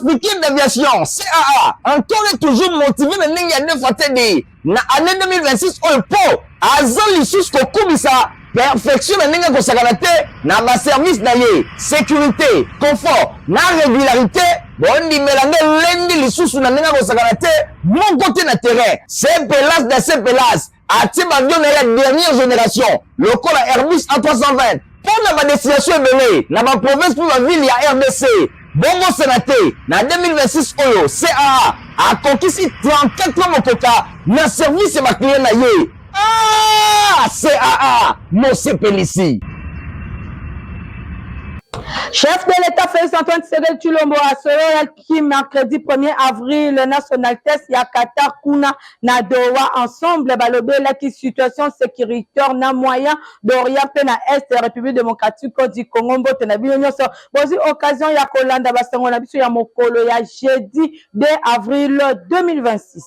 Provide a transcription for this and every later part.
africaine d'aviation, CAA, encore et toujours motivé de n'engager fois TD. Na année 2026, on peut, azon lissus kokubisa, perfection de n'engager kosakanate, na ba service naye, sécurité, confort, na régularité, bon di mélange lundi lissus na n'engager kosakanate, mon côté na terrain, c'est pelas de ces pelas, Atib avion de la dernière génération, le col à Airbus A320, pour la destination est dans ma province pour la ville, il y a RDC. Bongo Sénaté, na 2026 Oyo, CAA, a conquis 34 ans motoka, na service ma client na ye. Ah, CAA, mon CPLC. Chef de l'État Félix Antoine Tshisekedi Tshilombo a qui mercredi 1er avril national test ya Qatar kuna na Doha ensemble balobela qui situation sécuritaire na moyen d'orienter na Est République démocratique du Congo mbote na bino nyonso bozi occasion ya kolanda basango na biso ya mokolo ya jeudi 2 avril 2026.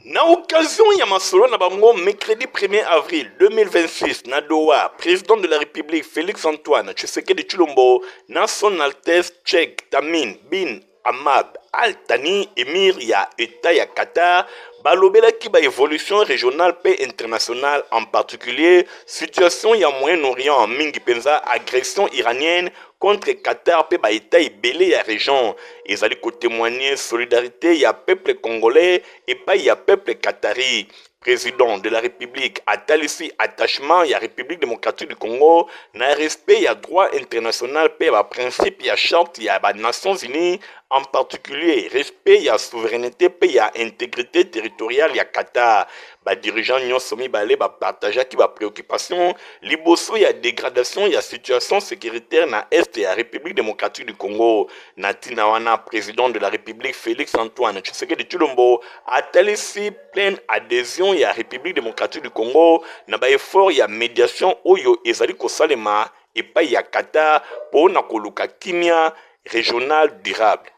Na occasion ya masolo na bango mercredi 1er avril 2026 na Doha, président de la République Félix Antoine Tshisekedi Tshilombo na son Altesse Cheikh Tamim bin Hamad Al Thani émir ya État ya Qatar balobelaki ba évolution régionale et internationale, en particulier situation ya Moyen-Orient mingi penza agression iranienne contre Qatar pe ba État ibele ya région ezali ko témoigner solidarité ya peuple congolais et pas ya peuple qatari. Président de la République a-t-il ici attachement à la République démocratique du Congo, na respect à droit international, paix à principe, à charte, à Nations Unies, en particulier respect à souveraineté, paix à intégrité territoriale, à Qatar. Ba dirigeant nyon somi balé ba partager qui ba préoccupation liboso ya dégradation ya situation sécuritaire na est ya République démocratique du Congo. Natina wana président de la République Félix Antoine Tshisekedi Tshilombo a-t-il ici pleine adhésion ya République démocratique du Congo na ba effort ya médiation oyo ezali kosalema et pas ya Qatar pour na koluka kimia régional durable.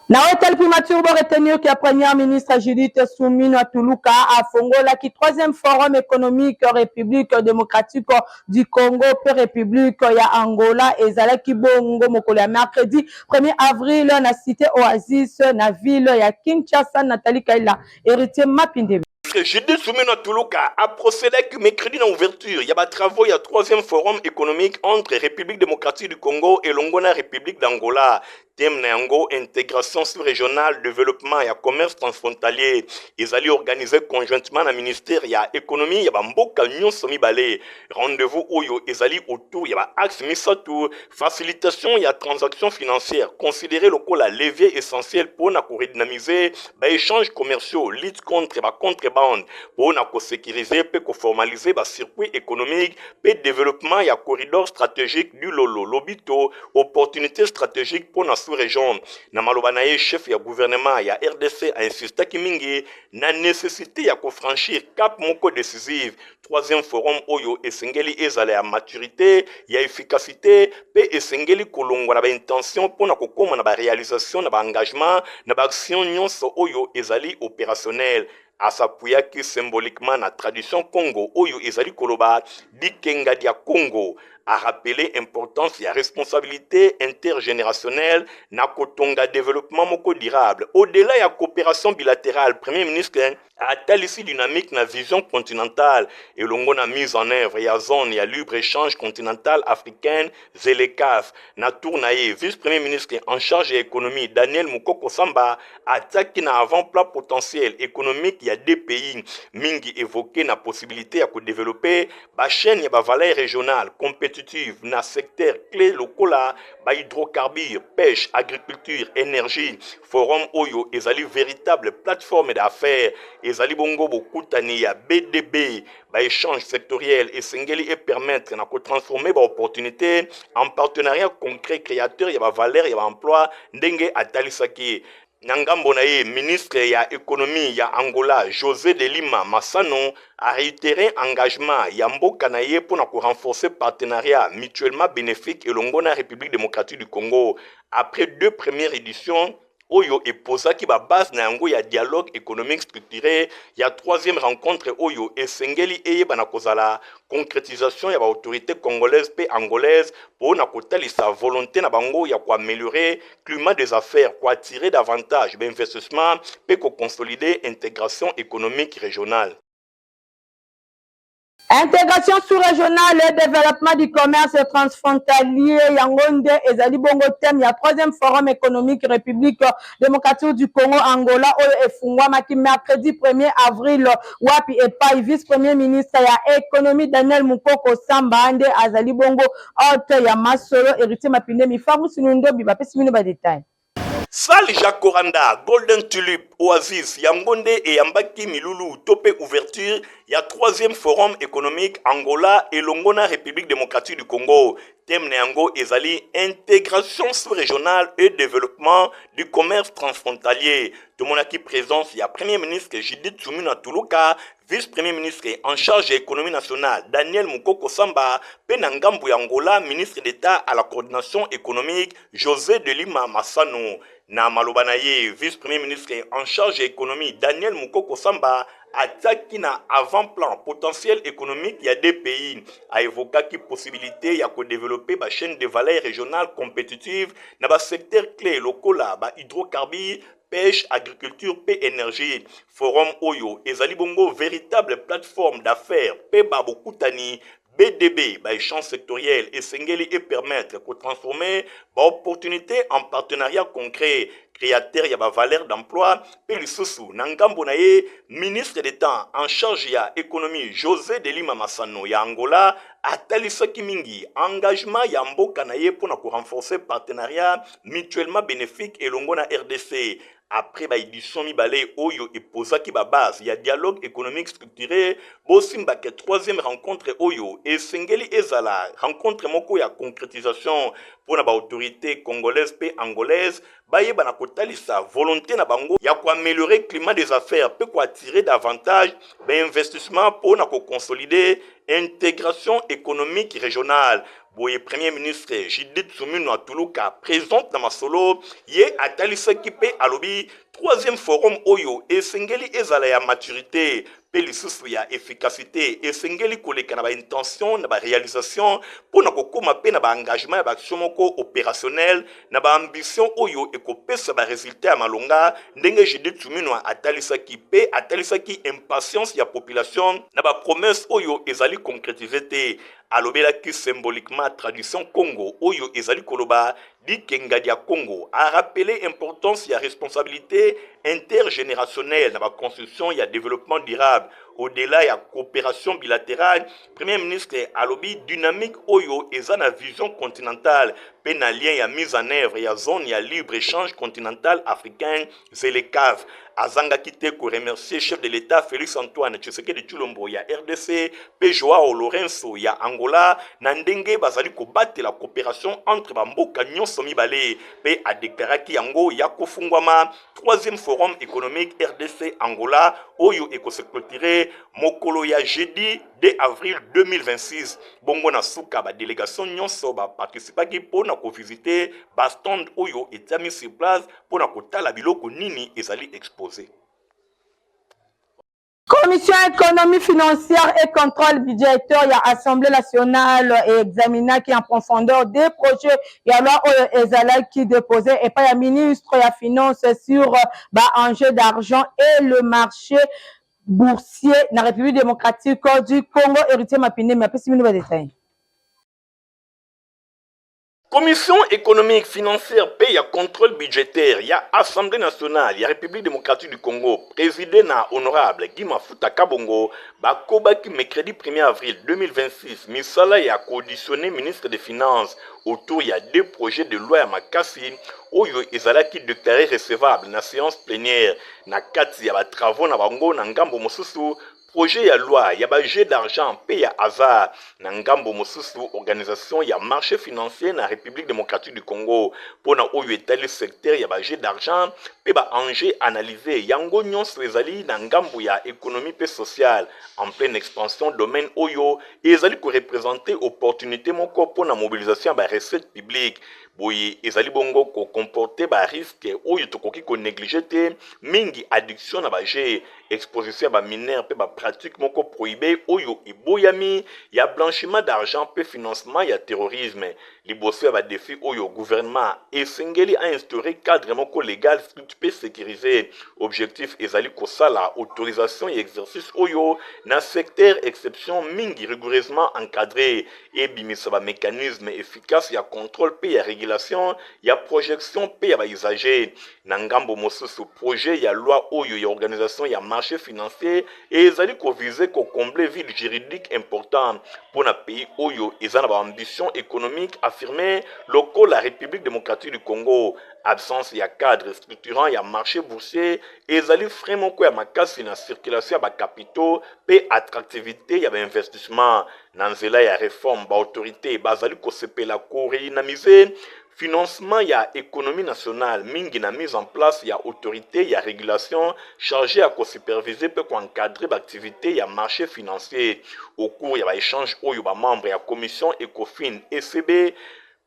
Na hôtel primature pour retenir que la première ministre Judith Soumino Tuluka a fongola qui troisième forum économique République démocratique du Congo pe République ya Angola et zalaki bongo mokolo ya mercredi 1er avril na cité Oasis na ville ya Kinshasa. Nathalie Kaila héritier Mapinde. Judith Soumino Tuluka a procédé que mercredi dans l'ouverture, il y a des travaux, il y a troisième forum économique entre République démocratique du Congo et l'Ongona République d'Angola. Thème Nango, intégration sous-régionale, développement et commerce transfrontalier. Ils allaient organiser conjointement dans le ministère, il y a économie, il y a Mboka Nyon Somi Balé. Rendez-vous où ils allaient autour, il y a axe Misatou, facilitation, il y a transactions financières. Considérer le coup la levier essentiel pour dynamiser échanges commerciaux, lutte contre la contrebande, pour sécuriser, pour formaliser le circuit économique, pour développement, il y a corridor stratégique du Lolo, Lobito, opportunité stratégique pour la sous-région. Na malobanaye chef ya gouvernement ya RDC a insisté kimingi na nécessité ya ko franchir cap moko décisif. Troisième forum oyo esengeli ezale ya maturité, ya efficacité, pe esengeli kolongwa na ba intention pona kokoma na ba réalisation na ba engagement na ba action nyonso oyo ezali opérationnel. A s'appuyer que symboliquement la tradition Congo oyo ezali koloba dikenga dia Congo a rappelé l'importance et la responsabilité intergénérationnelle na kotonga développement moko durable. Au-delà de la coopération bilatérale, Premier ministre a tel ici dynamique na vision continentale et l'ongo na mise en œuvre ya zone ya libre-échange continental africaine ZLECAf. Na tournaye vice-premier ministre en charge de l'économie Daniel Mukoko Samba attaque na avant-plan potentiel économique ya deux pays mingi évoqué na possibilité ya ko développer ba chaîne ya ba valeur régionale compétitive na secteur clé lokola ba hydrocarbures, pêche, agriculture, énergie. Forum Oyo ezali véritable plateforme d'affaires ezali bongo bokutani ya BDB ba échange sectoriel et sengeli et permettre na ko transformer ba opportunité en partenariat concret créateur ya ba valeur ya ba emploi ndenge atalisaki. Nyangambo na ye ministre ya économie ya Angola José de Lima Massano a réitéré engagement ya mboka na ye pour renforcer partenariat mutuellement bénéfique et l'Ongona République démocratique du Congo. Après deux premières éditions, oyo eposaki ba base na yango ya dialogue économique structuré ya troisième rencontre oyo esengeli eyebana kozala concrétisation ya ba autorité congolaise pe angolaise pour na kotalisa volonté na bango ya améliorer climat des affaires pour attirer davantage d'investissement pe ko consolider intégration économique régionale. Intégration sous-régionale et développement du commerce transfrontalier Yangonde et Zali Bongo thème, il y a troisième forum économique République démocratique du Congo Angola et Fungwama qui mercredi 1er avril Wapi et Pai vice-premier ministre ya économie Daniel Mukoko Samba Ande Azali Bongo hôte ya Masolo héritier Mapinde Mifaru Sinundo Biba Pesimino ba détail. Sal Jacoranda, Golden Tulip, Oasis, Yangonde et Yambaki Milulu, topé ouverture, il y a troisième forum économique Angola et Longona République démocratique du Congo. Thème Neango Ezali, intégration sous-régionale et développement du commerce transfrontalier. Tout le monde qui présence, il y a Premier ministre Judith Soumina Toulouka, vice-premier ministre en charge de l'économie nationale, Daniel Mukoko Samba, Penangambu Angola, ministre d'État à la coordination économique, José de Lima Massano. Na Malobanaye, vice-premier ministre en charge de l'économie, Daniel Mukoko Samba, attaque na avant-plan potentiel économique, il y a des pays à évoquer qui possibilité ya ko développer ba chaîne de valeur régionale compétitive na ba secteur clé locaux là ba hydrocarbures pêche, agriculture, paix, énergie. Forum Oyo, Ezali Bongo, véritable plateforme d'affaires, paix Babokutani, BDB, échange sectoriel et Sengeli et permettre de transformer opportunité en partenariat concret, créateur ya valeur d'emploi, Pelisusu, Nangambonaye, ministre d'État en charge ya économie, José de Lima Massano, ya Angola, Atalisa Kimingi, engagement ya mboka na ye pour renforcer partenariat mutuellement bénéfique et longo na RDC. Après édition mibale oyo et posaki ba base, il y a dialogue économique structuré, bosimba ke troisième rencontre oyo et Sengeli Ezala, rencontre moko ya concrétisation pour na autorité congolaise pe angolaise, baye bana kotalisa volonté na bango ya ko améliorer climat des affaires, pe ko attirer davantage d'investissement pour na ko consolider intégration économique régionale. Boye Premier ministre Judith Soumina Toulouka présente dans Masolo, ye atalisa kipe alobi troisième forum oyo et Sengeli ezala ya maturité, pelisusu ya efficacité et Sengeli koleka na ba intention na ba réalisation pour na kokoma pe na ba engagement ya ba action moko opérationnel na ba ambition oyo ekopesa ba résultat ya malonga ndenge Judith Soumina atalisa kipe atalisa ki impatience ya population na ba promesse oyo ezali concrétisé te. Alobela ki symboliquement tradition Congo oyo ezali koloba di kengadia Congo a rappelé importance ya responsabilité intergénérationnelle dans la construction et développement durable. Au-delà de la coopération bilatérale, Premier ministre alobi dynamique oyo ezana vision continentale pénalien ya mise en œuvre ya zone ya libre-échange continental africain ZLECAf. Azanga kite ko remercier chef de l'État Félix Antoine Tshisekedi Tshilombo ya RDC, pe Joao Lourenço ya Angola, na ndenge bazali ko battre la coopération entre bamboka nyonso mibale, pe a déclaré yango ya kofungwama troisième forum économique RDC Angola oyo ekose clôturer mokolo ya jeudi 2 avril 2026. Bongo na suka ba délégation nyonso ba participaki pona ko visiter ba stand oyo etami sur place pona kotala biloko nini ezali exposé. Commission économie financière et contrôle budgétaire, il y a Assemblée nationale et examina qui en profondeur des projets, il y a loi Ezala qui déposait et pas le ministre de la finance sur enjeu d'argent et le marché boursier dans la République démocratique du Congo, héritier Mapinde, mais après si nous va détailler. Commission économique, financière, paye à contrôle budgétaire, il y a Assemblée nationale, il y a République démocratique du Congo, président na honorable Guy Mafuta Kabongo, Bakoba qui mercredi 1er avril 2026, Misala y a conditionné ministre des Finances autour il y a deux projets de loi à Makassi, Oyo Ezala qui déclaré recevable na séance plénière, na kati ya travaux na bango na ngambo mosusu. Projet ya loi, ya ba jet d'argent, paye ya hasard, na ngambo mosusu, organisation ya marché financier na République démocratique du Congo, pour na oyo etali secteur ya ba jet d'argent, pe ba enjeu analysé, yango nyonso ezali na ngambo ya économie pe sociale, en pleine expansion domaine oyo, ezali ko représenter opportunité moko pour na mobilisation ya ba recette publique. boye ezali bongo ko comporter ba risque oyo tokoki ko négliger te mingi addiction na ba jeu exposition ba mineur pe ba pratique moko prohibé oyo eboyami ya blanchiment d'argent pe financement ya terrorisme liboso ya ba défi oyo gouvernement esengeli a instauré cadre moko légal pe sécurisé objectif ezali kosala autorisation et exercice oyo na secteur exception mingi rigoureusement encadré et bimisa ba mécanisme efficace ya contrôle pe ya régulation ya projection pe ya ba usager na ngambo mosusu projet ya loi oyo ya organisation ya marché financier et ezali ko viser ko combler vide juridique important pour na pays oyo ezana ba ambition économique affirmée local la République démocratique du Congo absence ya cadre structurant ya marché boursier ezali vraiment ko ya makasi na circulation ya ba capitaux pe attractivité ya ba investissement na nzela ya réforme ba autorité bazali ko sepela ko redynamiser financement ya économie nationale mingi na mise en place ya autorité ya régulation chargée à superviser pe encadrer l'activité ya marché financier au cours ya ba échange oyo ba membre ya commission ECOFIN ECB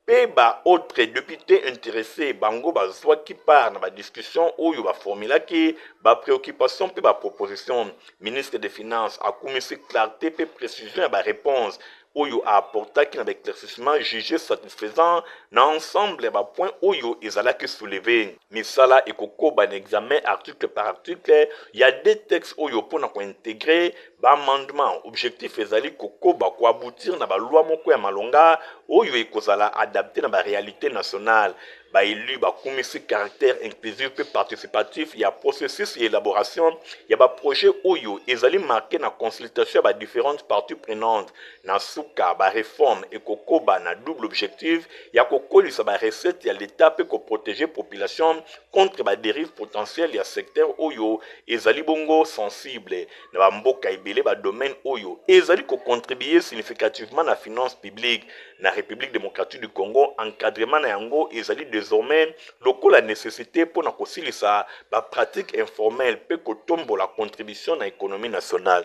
pe ba autres députés intéressés bango bazwa qui part na ba discussion oyo ba formulaki ba préoccupation pe ba proposition ministre des finances a commis clarté pe précision ya ba réponse oyo a apportaki na éclaircissement jugé satisfaisant na ensemble ba point oyo ezalaki soulevé misala ekokoba na examen article par article ya des textes oyo pona ko intégrer ba amendement objectif ezali kokoba ko aboutir na ba loi moko ya malonga oyo ekozala adapté na ba réalité nationale ba élu ba komisi caractère inclusif pe participatif ya processus et élaboration ya ba projet oyo ezali marqué na consultation ba différentes parties prenantes na suka ba réforme et kokoba na double objectif ya kokolisa ba recette ya l'état pe ko protéger population contre ba dérive potentielle ya secteur oyo ezali bongo sensible na ba mboka ebele ba domaine oyo ezali ko contribuer significativement na finance publique na République démocratique du Congo encadrement na yango ezali désormais loko la nécessité pour na kosilisa ba pratique informelle pe kotombo la contribution na économie nationale.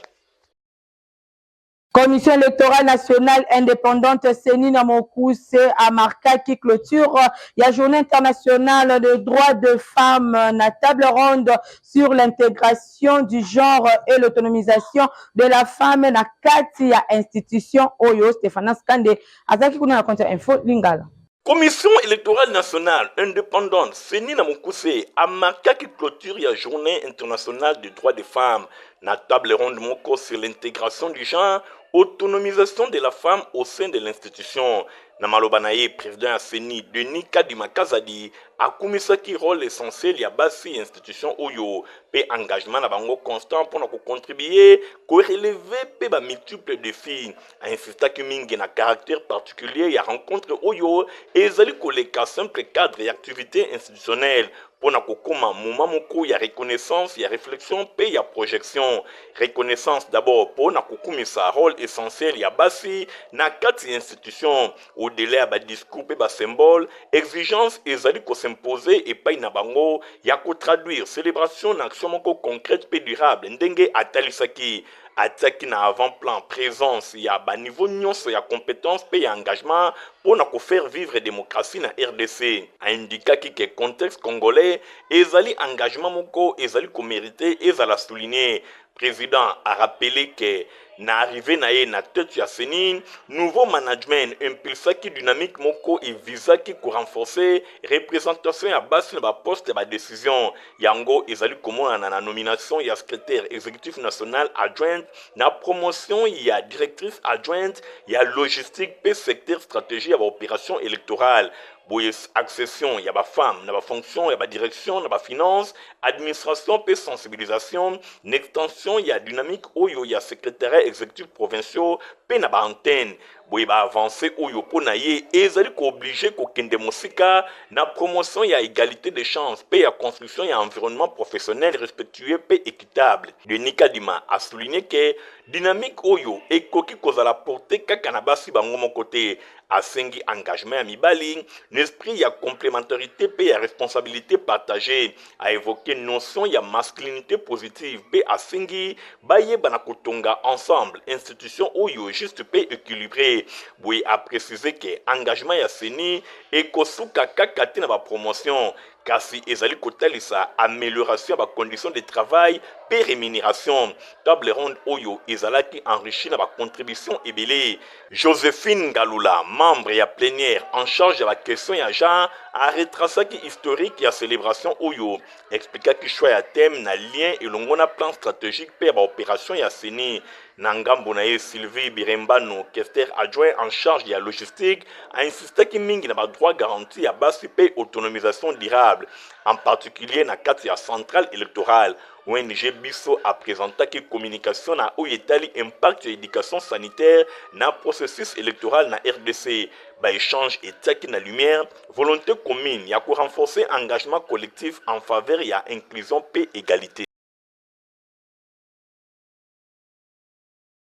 Commission électorale nationale indépendante CENI Namokuse a marqué qui clôture la journée internationale des droits de femmes na table ronde sur l'intégration du genre et l'autonomisation de la femme na kati ya institution Oyo Stéphane Skande azaki kuna na compte info lingala. Commission électorale nationale indépendante CENI Namokuse a marqué qui clôture la journée internationale des droits des femmes na table ronde moko sur l'intégration du genre autonomisation de la femme au sein de l'institution. Namalobanaye, président ya CENI, Denis Kadima Kazadi, a commisaki rôle essentiel ya basi institution oyo, pe engagement na bango constant pour nous contribuer, ko relever pe ba multiples défis. A insisté que mingi na caractère particulier ya rencontre oyo, et ezali koleka simple cadre et activité institutionnelle. Pour na kokoma moment moko ya reconnaissance, ya réflexion, pe ya projection. Reconnaissance d'abord pour na kokumisa rôle essentiel ya basi na kati institution au-delà ba discours pe ba symbole exigence ezali ko s'imposer et pas na bango ya ko traduire célébration na action moko concrète pe durable ndenge atalisaki ataki na avant-plan présence ya ba niveau nyonso ya compétence pe ya engagement pour na ko faire vivre démocratie na RDC a indiqué que contexte congolais ezali engagement moko ezali ko mériter ezala souligner. Président a rappelé que na arrivé na ye na tête ya CENI nouveau management impulsa qui dynamique moko et visa qui ko renforcer représentation ya base na ba poste ba décision yango ezali komona na nomination ya secrétaire exécutif national adjointe na promotion ya directrice adjointe ya logistique pe secteur stratégie ya ba opération électorale boye accession ya ba femme na ba fonction ya ba direction na ba finance administration pe sensibilisation n'extension ya dynamique oyo ya secrétariat exécutif provinciaux pe na ba antenne boye ba avancer oyo pona ye ezali ko obligé ko kende mosika na promotion ya égalité de chances pe ya construction ya environnement professionnel respectueux pe équitable. Denis Kadima a souligné que dynamique oyo ekoki kozala porter kaka na basi bango moko te asengi engagement ya mibali l'esprit ya complémentarité pe ya responsabilité partagée a évoqué notion ya masculinité positive pe asengi baye bana kotonga ensemble institution oyo juste pe équilibré Oui, a précisé que engagement ya CENI et kosuka kakati na ba promotion kasi ezali kotalisa amélioration ba conditions de travail et rémunération. Table ronde oyo ezalaki enrichi na ba contribution ebele. Joséphine Galula, membre ya plénière en charge de la question ya genre, a retracé historique ya célébration oyo, expliqua que choix ya thème na lien et longona plan stratégique per ba opération ya CENI. Nangambo na ye Sylvie Birembano, questeur adjoint en charge de la logistique, a insisté que mingi na ba droit garanti à base paix autonomisation durable, en particulier na carte ya centrale électorale. ONG Bisso a présenté que communication na oyetali impact éducation sanitaire na processus électoral na RDC. Ba échange et taki na lumière, volonté commune ya ko renforcer engagement collectif en faveur ya inclusion paix égalité.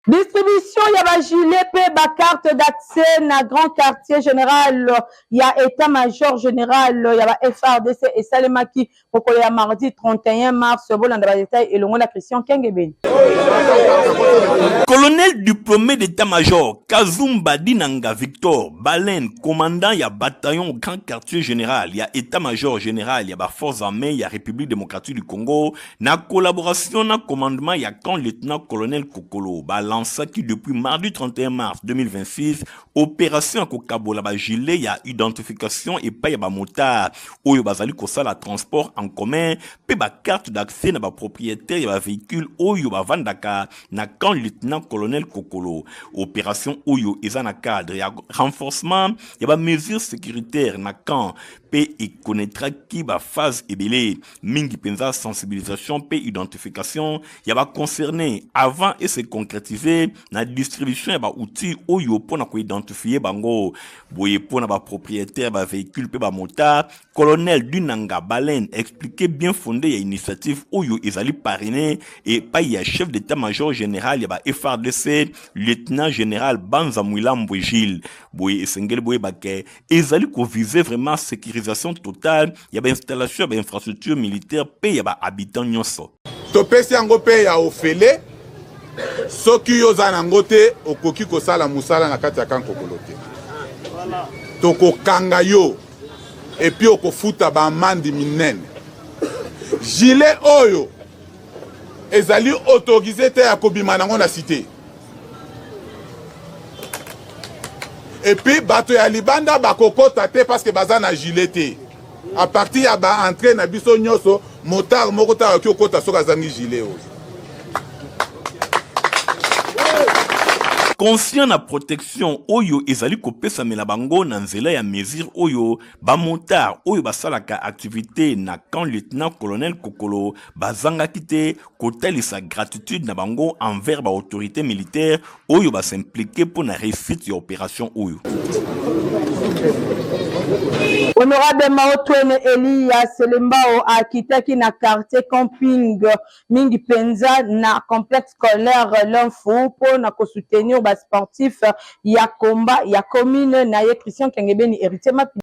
Distribution, il y a ba gilet, ba carte d'accès na grand quartier général, il y a état-major général, il y a ba FRDC et Salemaki, pour qu'il y a mardi 31 mars, bon, dans le détail, et le monde la Christian Kengebeni. Colonel diplômé d'état-major Kazumba Dinanga Victor Balen, commandant il y a bataillon au grand quartier général, il y a état-major général, il y a ba forces armées, il y a République démocratique du Congo, na collaboration na commandement il y a quand lieutenant colonel Kokolo, lancé qui depuis mardi 31 mars 2026, opération à Kokabola ba gilet, il y a identification et pas il y a ba motard, ou bazali kosa la transport en commun, pe ba carte d'accès na ba propriétaire, il y a ba véhicule, ou ba vandaka, na quand lieutenant colonel Kokolo. Opération Oyo ezana cadre, il y a renforcement, il y a ba mesures sécuritaires na quand pe et connaîtra qui ba phase ebele, mingi penza sensibilisation pe identification, il y a ba concerné avant et se concrétiser na distribution ya ba outils Oyo pour na ko identifier bango, boye pour na ba propriétaire ba véhicule pe ba motard, colonel Dunanga Balen expliqué bien fondé ya initiative Oyo ezali parrainé et pas ya chef d'état-major général ya ba FRDC lieutenant général Banza Mwilambo Gilles boye esengel boye bake ezali ko viser vraiment sécurisation totale ya ba installation ya ba infrastructure militaire pe ya ba habitants nyonso to pesi yango pe ya ofele soki yo za nango te okoki kosala musala na kati ya kankokolo te tokokanga yo epi okofuta baamandi minene gilet oyo ezali autorisé te ya kobima nango na cité epi bato ya libanda bakokota te parce que baza na gilet te à partir ya ba entrée na biso nyonso motard moko ta ki okota soka zangi gilet oyo. Conscient na protection oyo ezali kopesa melabango na nzela ya mesure oyo ba motard oyo basalaka activité na camp lieutenant colonel Kokolo bazanga kite kotalisa gratitude na bango envers ba autorité militaire oyo ba s'impliquer pour na réussite ya opération oyo. Honorable Maotwene Elias Lembao akitaki na quartier camping mingi penza na complexe scolaire l'Info pour na ko soutenir ba sportif ya combat ya commune na ye Christian Kengebeni héritier mapi.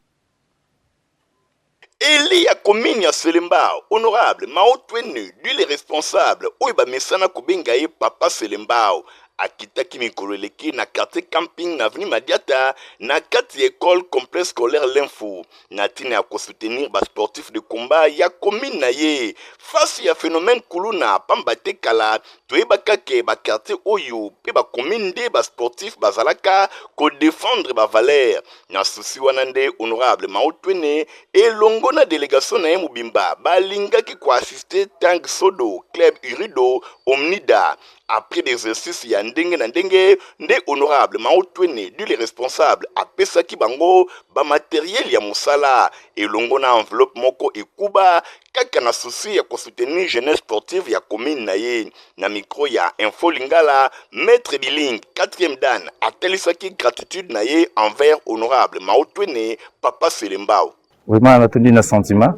Eli ya commune ya Selembao, honorable Maotwene lui les responsables oyo ba mesana kobenga ye papa Selembao. Akitaki mikololeki na quartier camping na avenue Madiata na kati école complexe scolaire l'Info na tina ya soutenir ba sportif de combat ya commune na ye face ya phénomène kuluna pambate kala toyebaka ke ba quartier oyo pe ba commune de ba sportif bazalaka ko défendre ba valeur na souci wana nde honorable Maotwene elongo na délégation na ye mobimba balingaki ko assister Tang Sodo club Urido Omnida après des exercices ya ndenge na ndenge nde honorable Maotwene du les responsables apesaki bango ba matériel ya musala elongo na enveloppe moko ekuba kaka na souci ya ko soutenir jeunesse sportive ya commune na ye na micro ya Info Lingala maître Biling 4e dan atelisaki gratitude na ye envers honorable Maotwene papa Selembao. Vraiment on a na sentiment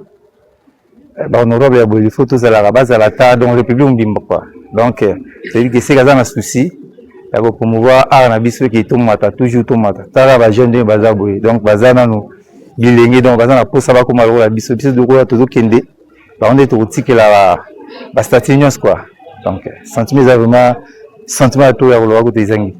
honorable ya il faut tous à la base à la ta dans le public mbimba quoi. Donc c'est que c'est un souci pour promouvoir art na biso qui tomata toujours tomata tala ba jeune de bazaboy donc bazana nous bilengi donc bazana pour savoir comment la biso biso de quoi tout kende ba on est au tique la ba statinios quoi. Donc sentiment vraiment sentiment tout ya lo côté zangi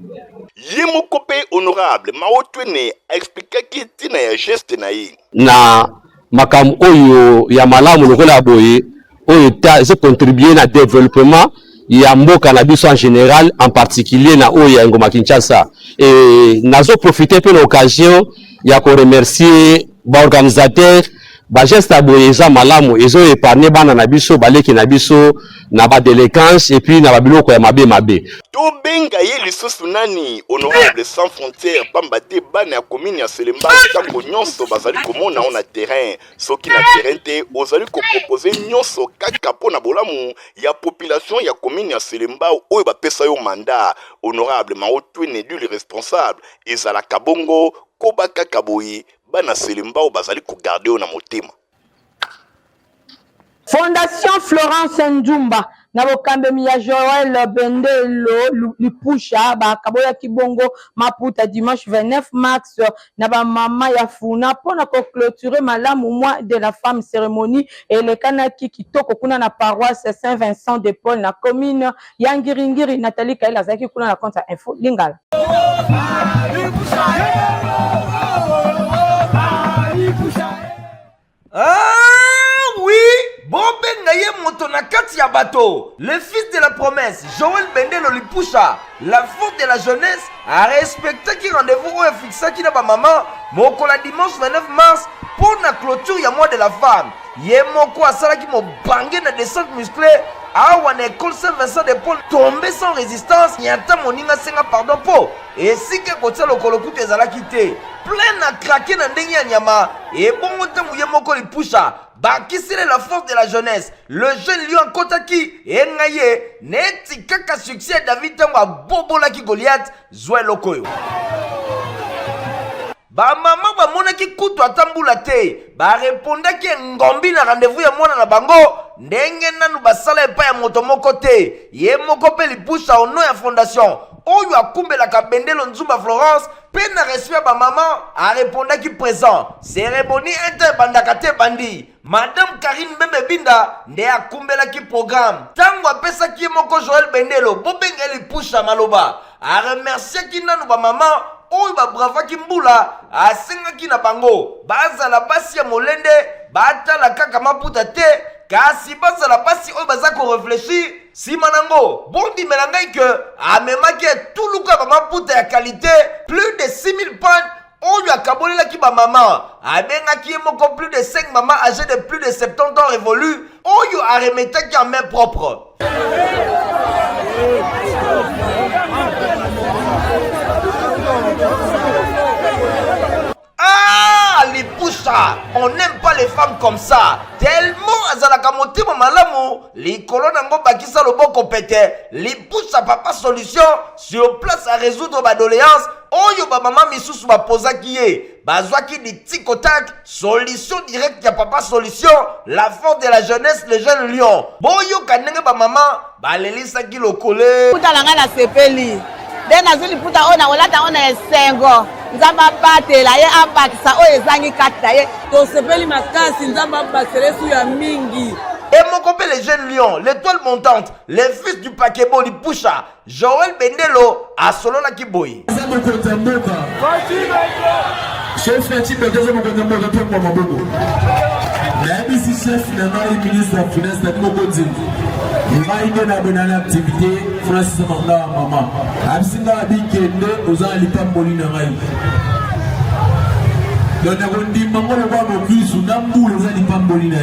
Yemoko pe honorable honorable Maotwene a expliqué qu'il tina ya geste na ye na makam oyo ya malamu lokola boye oyo ta se contribuer na développement ya mboka na biso en général, en particulier na oyo ya Ngoma Kinshasa. Et nazo profiter pour l'occasion ya ko remercier ba organisateur ba geste aboye za malamu ezo épargner bana na biso baleki na biso na ba délinquance et puis na ba biloko ya mabe mabe. To benga ye lisusu nani honorable sans frontières pamba te bana ya commune ya Selemba tango nyonso bazali komona on a terrain soki na terrain te ozali ko proposer nyonso kaka pona bolamu ya population ya commune ya Selemba oyo ba pesa yo mandat honorable Maotwene du responsable ezala kabongo kobaka kaboyi bana Selemba o bazali ko garder na motema. Fondation Florence Ndjumba na bokambi ya Joël Bendelo Lipusha ba kaboya kibongo Maputa dimanche 29 mars na ba mama ya Funa pona ko clôturer malamu mois de la femme cérémonie et le kanaki kitoko kuna na paroisse Saint-Vincent de Paul na commune ya Ngiringiri. Nathalie Kaila zaki kuna na compte info Lingala. Oui, Boben Naye Motonakati Yabato, le fils de la promesse, Joël Bendelo Lipusha, la faute de la jeunesse, a respecté qui rendez-vous est fixé qui n'a pas maman, moko la dimanche 29 mars, pour la clôture ya mois de la femme. Yé moko asala qui m'ont bangé na descente musclée, a ou en école Saint-Vincent de Paul tombé sans résistance, nyata moninga senga pardon po, et si que côté le kolokoute ezala quitté, plein à craquer na ndenge ya nyama, et bon motem yé moko Lipusha. Bakisile la force de la jeunesse, le jeune lion Kotaki, et Ngaye, neti kaka succès David Tangwa Bobola ki Goliath, Zoé Lokoyo. Ba maman ba monaki kutu atambula te, ba réponda ki ngombi na rendez-vous ya mwana na bango, ndenge nanu basala epa ya moto moko te, ye moko pe Lipusha au nom ya fondation. Oyo akumbela ka Bendelo Nzumba Florence, pe na respect ba maman, a réponda ki présent. Cérémonie interbandaka te bandi. Madame Karine Bembe Binda, nde akumbela ki programme. Tango apesa ki moko Joël Bendelo, Bobenge Lipusha maloba. A remercier ki nanu ba maman, oyo ba brava ki mbula, a senga ki na bango. Baza la basi ya molende, bata la kaka Maputa te, kasi baza la basi oyo baza ko réfléchir. Si manango, bondi melangai que amemaki tout luka ba Maputa ya qualité, plus de 6000 points. Oyo akabolela ki ba maman, abengaki moko plus de 5 mamans âgées de plus de 70 ans révolus, oyo aremetaki en main propre. Ah, Lipusha, on n'aime pas les femmes comme ça. Tellement azalaka motema malamu, likolo nango bakisa loboko pete. Lipusha papa solution sur place à résoudre ba doléance. Oyo ba maman misusu ba pozaki ye. Bazwaki di tikotak, solution directe ya papa solution, la force de la jeunesse, le jeune lion. Boyo kanenge ba maman, ba lelisa ki lokole. Puta langa na sepeli. Dena zuli puta ona olata ona esengo. Nzamba batela ye abakisa oyo ezangi kata ye. To sepeli makasi nzamba basere su ya mingi. Et mon copain les jeunes lions, l'étoile montante, les fils du Pakebo Lipusha, Joël Bendelo, à Solona Kiboy. Chef Fatigue chef ministre de la Finance de il va y avoir une activité Francis Manda maman. Absinga Abikende aux Alipam Molina Rai. Donc on dit maman le voit mon fils ou Namboul aux Alipam Molina.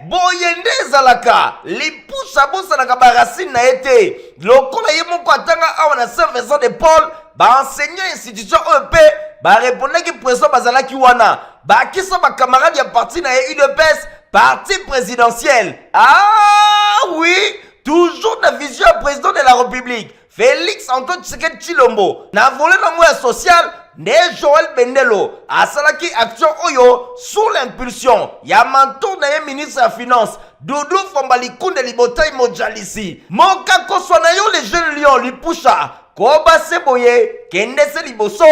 Boyende zalaka Lipusha bosa na kabarasine na ete lokola ye moko atanga awa na Saint-Vincent de Paul ba enseignant institution OEP ba répondaki pression bazalaki wana ba kisa ba camarade ya parti na UDPS parti présidentiel. Ah oui, toujours la vision président de la République Félix Antoine Tshisekedi Tshilombo na volé na moya social. Ne Joël Bendelo asalaki action oyo sous l'impulsion ya mantour na ye ministre ya finance Doudou Fombali Kunde Libotai Mojalisi moka koswa na yo les jeunes lions Lipusha koba seboye kende se liboso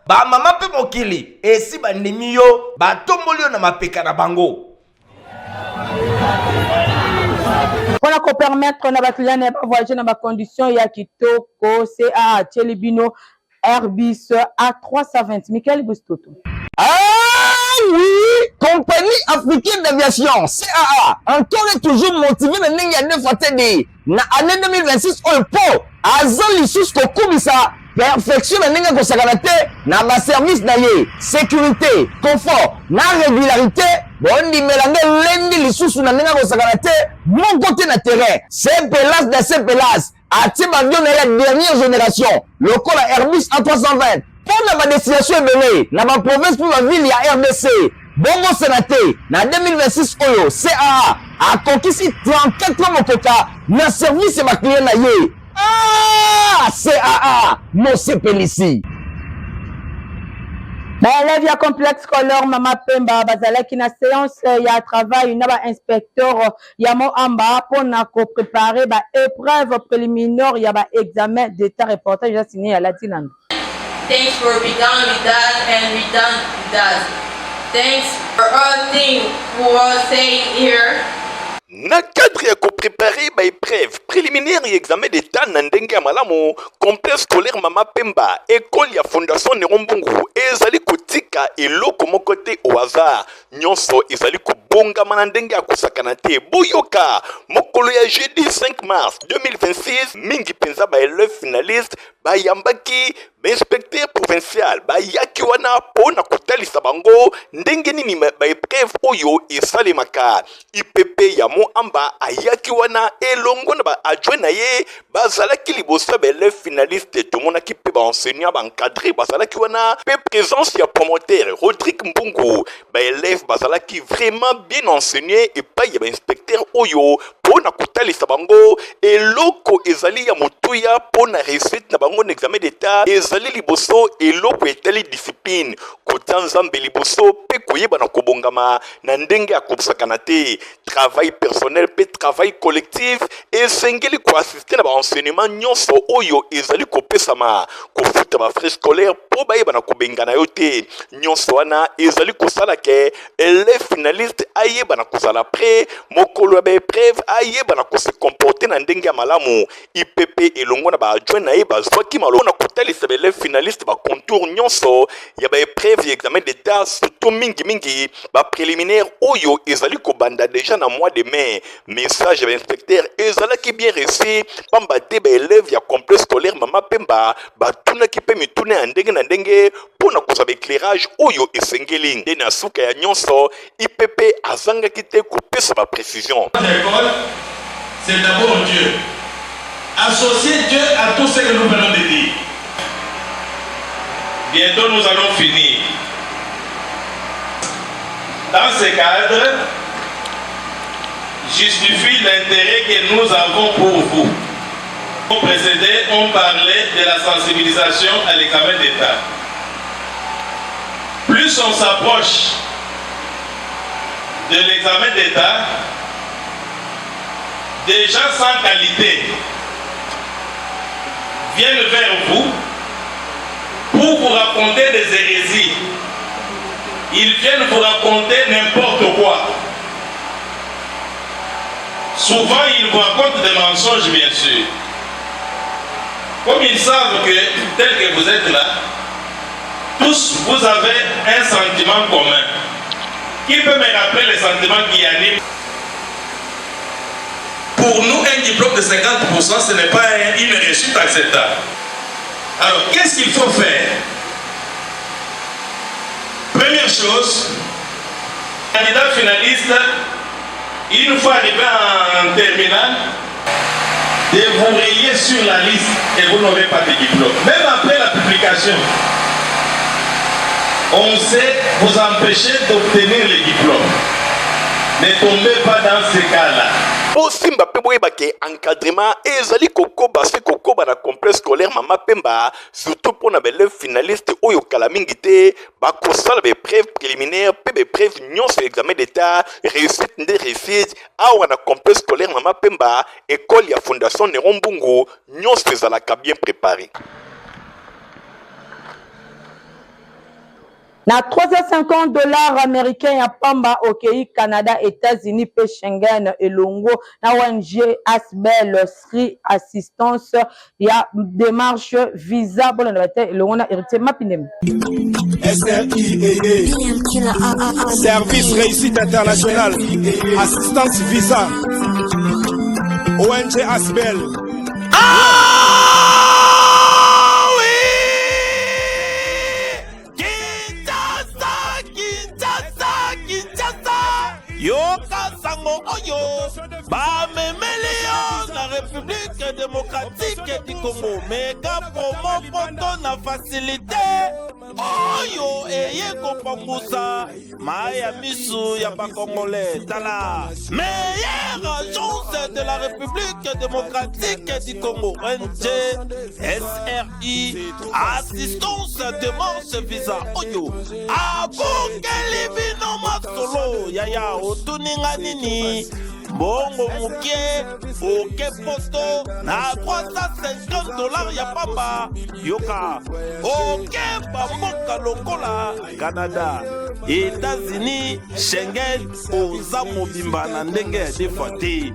ba mama pe mokili esi bandimi yo ba tomboli yo na mapeka na bango. Pour la mpona kopermettre na bakilian na bavoyage na bacondition ya kitoko CA Chelibino Airbus A320. Michael Bustoto. Ah oui, compagnie africaine d'aviation CAA encore et toujours motivé na ndenge ya neuf atedi na année 2026 oyo po azali lisusu kokumisa perfection na ndenge kosakana te na ba service na ye sécurité confort na régularité bondimelange lendi lisusu na ndenge kosakana te moko te na terrain c'est pelas de ces pelas atie bavion na ya dernière génération lokola Airbus A320 pour la destination ebele na ba province pour la ville ya RDC bongo sénaté na 2026 oyo CAA a conquis 34 motoka na service ba client na ye. Ah, CAA Mose Pelisi. Baélève ya complexe scolaire Mama Pemba bazalaki na séance ya travail na ba inspecteur ya Moamba pour na ko préparer ba épreuve préliminaire ya ba examen d'état reportage ya signé à la Tinando. Thanks for being done with that and we done with that. Thanks for all things we were saying here. Na cadre ya préparer ba épreuve préliminaire et examen d'état na ndenge ya malamu complexe scolaire Mama Pemba école ya fondation Nerombungu ezali kotika eloko moko te au hasard nyonso ezali kobongama na ndenge ya kosakana te boyoka mokolo ya jeudi 5 mars 2026 mingi penza ba élève finaliste bayambaki inspecteur provincial bayaki wana pona kotalisa bango ndenge nini ba épreuve oyo esalemaka IPP ya Moamba ayaki wana elongo na ba adjoint na ye bazalaki liboso ba élève finaliste tomonaki pe ba enseignant ba encadré bazalaki wana pe présence ya promoteur Rodrigue Mbungu ba élève bazalaki vraiment bien enseigné et pas ya ba inspecteur oyo pona kotalisa bango eloko ezali ya motuya pona réussite na bango na examen d'état ezali liboso eloko etali discipline kota nzambe liboso pe koyeba na kobongama na ndenge ya kosakana te travail personnel pe travail collectif esengeli koassiste na baenseignement nyonso oyo ezali kopesama kofuta bafrais scolaire po bayeba na kobengana yo te nyonso wana ezali kosala ke élève finaliste ayeba na kozala prêt mokolo ya baépreuve ayeba na kose comporter na ndenge ya malamu IPP elongo na baadjoint na ye bazwaki malo na kotalisa baélève finaliste bacontour nyonso ya baépreuve ya examen d'état surtout mingi bapréliminaire oyo ezali kobanda déjà na mois de mai message ya bainspecteur ezalaki bien reçu pamba te baélève ya complexe scolaire Mama Pemba batunaki mpe mituna ya ndenge na ndenge mpona kozwa baéclairage oyo esengeli nde na suka ya nyonso IPP azangaki te kopesa baprécision. C'est d'abord Dieu. Associer Dieu à tout ce que nous venons de dire. Bientôt nous allons finir. Dans ce cadre, justifie l'intérêt que nous avons pour vous. Au précédé, on parlait de la sensibilisation à l'examen d'État. Plus on s'approche de l'examen d'État, des gens sans qualité viennent vers vous pour vous raconter des hérésies. Ils viennent vous raconter n'importe quoi. Souvent, ils vous racontent des mensonges, bien sûr. Comme ils savent que, tel que vous êtes là, tous vous avez un sentiment commun. Qui peut me rappeler les sentiments qui animent? Pour nous, un diplôme de 50%, ce n'est pas une réussite acceptable. Alors, qu'est-ce qu'il faut faire? Première chose, candidat finaliste, une fois arrivé en terminale, de vous rayer sur la liste et vous n'aurez pas de diplôme. Même après la publication, on sait vous empêcher d'obtenir le diplôme. Ne tombez pas dans ce cas-là. Simba pe boyeba ke encadrement ezali kokoba se kokoba na complexe scolaire Mama Pemba surtout pour na belle finaliste oyo kala mingi te ba kosala be preuve préliminaire pe be preuve nyonso examen d'état réussite nde réussite awa na complexe scolaire Mama Pemba école ya fondation Nerombungu nyonso ezalaka bien préparé. Na 350 $ américains ya pamba okei Canada, États-Unis, pe Schengen elongo na ONG Asbel Sri assistance ya démarche visa pour la elongo na héritier Mapinem. SRIEE Service Réussite Internationale Assistance Visa ONG Asbel. Yoka sango oyo ba memelio na République démocratique du Congo mega promo poto na facilité oyo eye kopambusa maya misu ya ba Congolais tala meilleure agence de la République démocratique du Congo ONG SRI assistance démarche visa oyo abongeli bino masolo yaya otuninga nini bongo muke oke poto na 350 $ ya pamba yoka oke bamboka lokola Canada, États-Unis, Schengen oza mobimba na ndenge ya defa te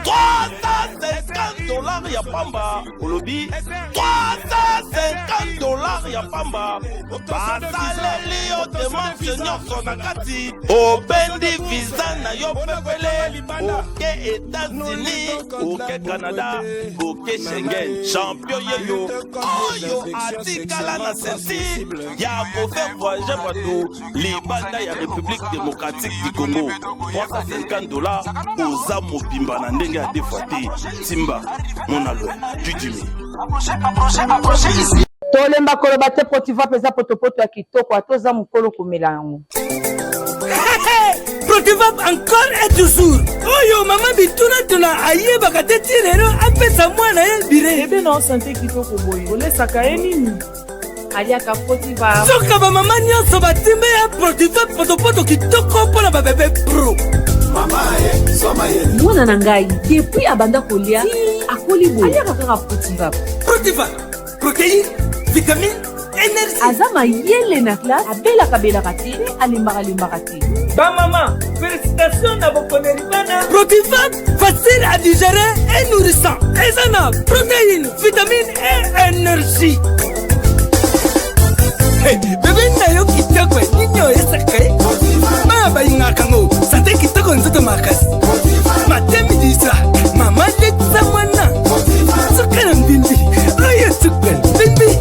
350 $ ya pamba olobi 350 $ ya pamba basaleli yo demarche nyonso na kati obendi visa na yo pepele oke États-Unis oke Canada oke Schengen champion yeyo oyo atikala na sensi ya kofe voyager bato libanda ya République démocratique du Congo 350 $ oza mobimba na ndenge ya defa te simba monalo tutimi tolemba koloba te Potifa peza potopoto ya kitoko atoza mukolo komela yango Potifa encore et toujours oyo mama bituna tuna ayebaka te tirero apesa mwana ye bire ebe na santé kitoko boye olesaka ye nini aliaka Potifa soka ba mama nyonso batimbe ya Potifa potopoto kitoko mpona babebe pro mama ye soma ye mwana na ngai depuis abanda kolia akoli boye aliaka kaka Potifa protéine vitamine énergie azama yele na classe abelaka te alimbaka te ba maman félicitations na bokoneli bana Potifa facile à digérer et nourrissant ezana protéine vitamine et énergie bébé na yo kitoko ninyo esaka ba bayingaka ngo santé kitoko nzoto makasi matemi disa mama letsa mwana sukana mbimbi oyo sukana mbimbi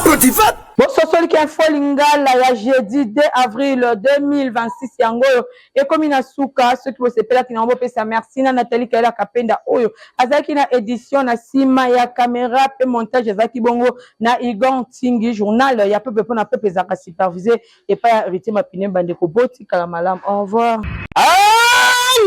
Potifa bososoli ki info lingala ya jeudi 2 avril 2026 yango oyo ekomi na suka soki bosepelaki nango bopesa merci na Nathalie Kaela Kapenda oyo azalaki na édition na nsima ya caméra pe montage ezalaki bongo na Igor Ntingi journal ya pepe mpona pepe ezalaka supervisé epai ya héritier Mapine bandeko botikala malamu au revoir.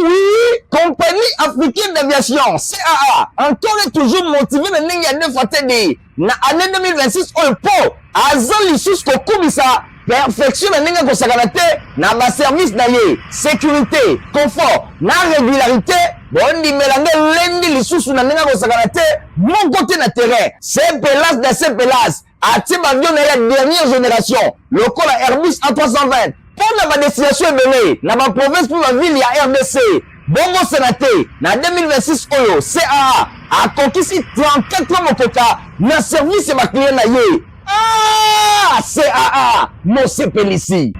Oui, compagnie africaine d'aviation, CAA, encore et toujours motivé de n'engager fatigué. Na année 2026, on peut, azal lissus kokubisa, perfection de n'engager kosakanate, na ba service d'ailleurs, sécurité, confort, na régularité, bon di mélange lundi lissus na n'engager kosakanate, mon côté na terrain, c'est pelas de ces pelas, atim avion de la dernière génération, le col Airbus A320. Pour la destination ebele na ba province pour la ville ya RDC bongo sénaté na 2026 oyo CAA a conquis 34 motoka na service ma client na ye CAA mo sepelisi